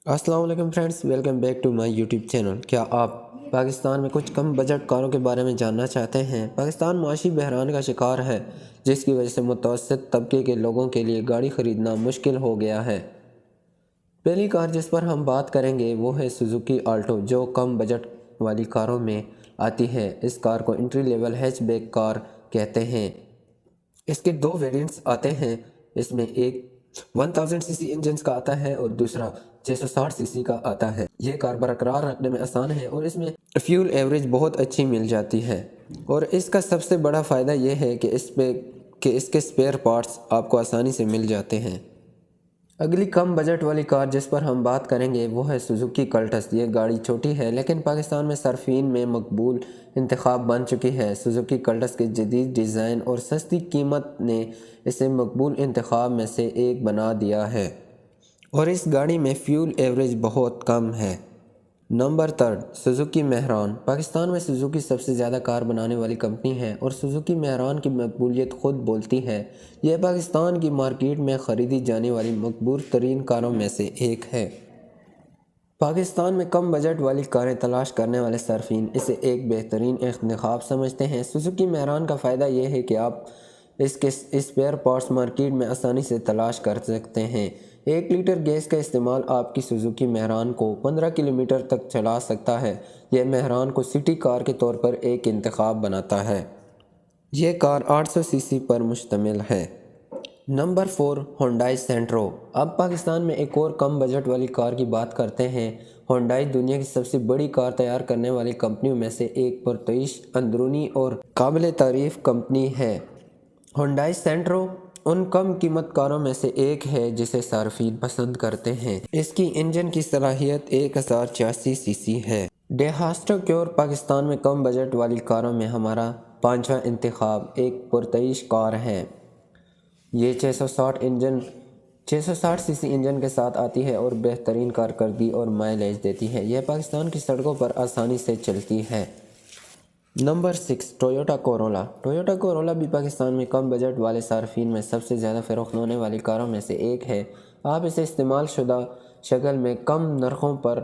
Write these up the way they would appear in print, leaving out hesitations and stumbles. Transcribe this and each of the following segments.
अस्सलाम वालेकुम friends, welcome back to my YouTube channel. क्या आप पाकिस्तान में कुछ कम बजट कारों के बारे में जानना चाहते हैं? पाकिस्तान माशी बहरान का शिकार है, जिसकी वजह से मुतवस्सित तबके के लोगों के लिए गाड़ी ख़रीदना मुश्किल हो गया है। पहली कार जिस पर हम बात करेंगे वो है सुजुकी आल्टो, जो कम बजट वाली कारों में आती है। इस कार को एंट्री लेवल हैचबैक कार कहते हैं। इसके दो वेरिएंट्स आते हैं। इसमें एक 1000 सीसी इंजन का आता है और दूसरा 660 सीसी का आता है। ये कार बरकरार रखने में आसान है और इसमें फ्यूल एवरेज बहुत अच्छी मिल जाती है। और इसका सबसे बड़ा फ़ायदा ये है कि इसके स्पेयर पार्ट्स आपको आसानी से मिल जाते हैं। अगली कम बजट वाली कार जिस पर हम बात करेंगे वो है सुजुकी कल्टस। ये गाड़ी छोटी है लेकिन पाकिस्तान में सर्फिन में मकबूल इंतखाब बन चुकी है। सुजुकी कल्टस के जदीद डिज़ाइन और सस्ती कीमत ने इसे मकबूल इंतखाब में से एक बना दिया है और इस गाड़ी में फ्यूल एवरेज बहुत कम है। Number 3, Suzuki Mehran. पाकिस्तान में सुजुकी सबसे ज़्यादा कार बनाने वाली कंपनी है और सुजुकी मेहरान की मकबूलियत खुद बोलती है। यह पाकिस्तान की मार्केट में ख़रीदी जाने वाली मकबूल तरीन कारों में से एक है। पाकिस्तान में कम बजट वाली कारें तलाश करने वाले सार्फिन इसे एक बेहतरीन इंतखाब समझते हैं। सुजुकी मेहरान का फ़ायदा यह है कि आप इसके स्पेयर पार्ट्स मार्केट में आसानी से तलाश कर सकते हैं। 1 लीटर गैस का इस्तेमाल आपकी सुजुकी मेहरान को 15 किलोमीटर तक चला सकता है। यह मेहरान को सिटी कार के तौर पर एक इंतखाब बनाता है। यह कार 800 सीसी पर मुश्तमिल है। नंबर 4, होंडाई सेंट्रो। अब पाकिस्तान में एक और कम बजट वाली कार की बात करते हैं। होंडाई दुनिया की सबसे बड़ी कार तैयार करने वाली कंपनियों में से एक पुरतईश, अंदरूनी और काबिल तारीफ कंपनी है। होंडाई सेंट्रो उन कम कीमत कारों में से एक है जिसे सार्फिन पसंद करते हैं। इसकी इंजन की सलाहियत 1086 सीसी है। डेहास्टो क्योर पाकिस्तान में कम बजट वाली कारों में हमारा 5वां इंतखाब एक पुरतईश कार है। ये 660 सीसी इंजन के साथ आती है और बेहतरीन कारकर्दगी और माइलेज देती है। यह पाकिस्तान की सड़कों पर आसानी से चलती है। Number 6, Toyota Corolla. Toyota Corolla भी पाकिस्तान में कम बजट वाले सार्फिन में सबसे ज़्यादा फ़रोख्त होने वाली कारों में से एक है। आप इसे इस्तेमाल शुदा शक्ल में कम नरखों पर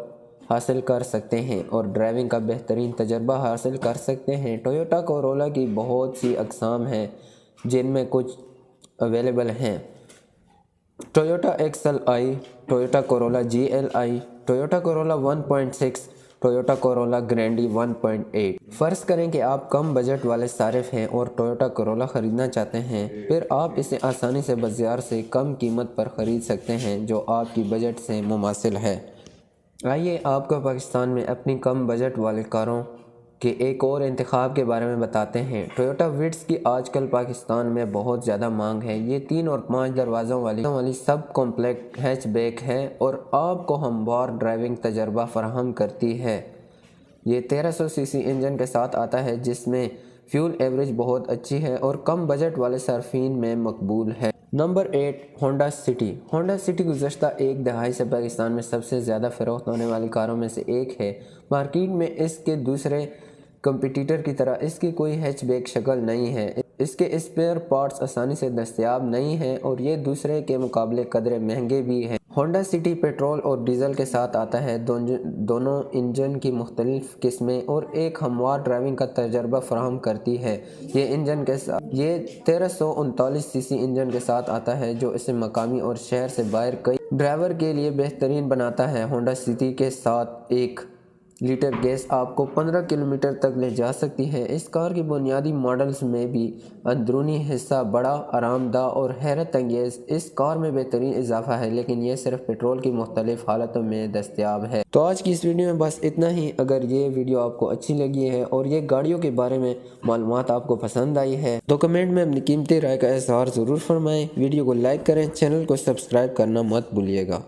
हासिल कर सकते हैं और ड्राइविंग का बेहतरीन तजर्बा हासिल कर सकते हैं। टोयोटा कोरोला की बहुत सी अक़साम हैं जिनमें कुछ अवेलेबल हैं। Toyota XLI, Toyota Corolla GLI, Toyota Corolla 1.6, Toyota Corolla Grande 1.8। फ़र्ज़ करें कि आप कम बजट वाले सारिफ हैं और टोयोटा कोरोला ख़रीदना चाहते हैं, फिर आप इसे आसानी से बाज़ार से कम कीमत पर ख़रीद सकते हैं जो आपकी बजट से मुमासिल है। आइए आपको पाकिस्तान में अपनी कम बजट वाले कारों के एक और इंतखाब के बारे में बताते हैं। टोयोटा विट्स की आजकल पाकिस्तान में बहुत ज़्यादा मांग है। ये 3 और 5 दरवाज़ों वाली सब कॉम्पैक्ट हैचबैक है और आपको हमवार ड्राइविंग तजर्बा फराहम करती है। ये 1300 सीसी इंजन के साथ आता है जिसमें फ्यूल एवरेज बहुत अच्छी है और कम बजट वाले सार्फिन में मकबूल है। Number 8, Honda City. Honda City गुज़श्ता एक दहाई से पाकिस्तान में सबसे ज़्यादा फ़रोख्त होने वाली कारों में से एक है। मार्केट में इसके दूसरे कंपटीटर की तरह इसकी कोई हैचबैक शक्ल नहीं है। इसके स्पेयर पार्ट्स आसानी से दस्तयाब नहीं हैं और ये दूसरे के मुकाबले कदरे महंगे भी हैं। होंडा सिटी पेट्रोल और डीजल के साथ आता है। दोनों इंजन की मुख्तलिफ किस्में और एक हमवार ड्राइविंग का तजर्बा फराहम करती है। ये 1339 सीसी इंजन के साथ आता है जो इसे मकामी और शहर से बाहर कई ड्राइवर के लिए बेहतरीन बनाता है। होंडा सिटी के साथ 1 लीटर गैस आपको 15 किलोमीटर तक ले जा सकती है। इस कार की बुनियादी मॉडल्स में भी अंदरूनी हिस्सा बड़ा आरामदा और हैरत अंगेज़ इस कार में बेहतरीन इजाफा है, लेकिन यह सिर्फ पेट्रोल की मुख्तलिफ हालतों में दस्तयाब है। तो आज की इस वीडियो में बस इतना ही। अगर ये वीडियो आपको अच्छी लगी है और ये गाड़ियों के बारे में मालूमात आपको पसंद आई है तो कमेंट में अपनी कीमती राय का इज़हार ज़रूर फरमाएँ। वीडियो को लाइक करें, चैनल को सब्सक्राइब करना मत भूलिएगा।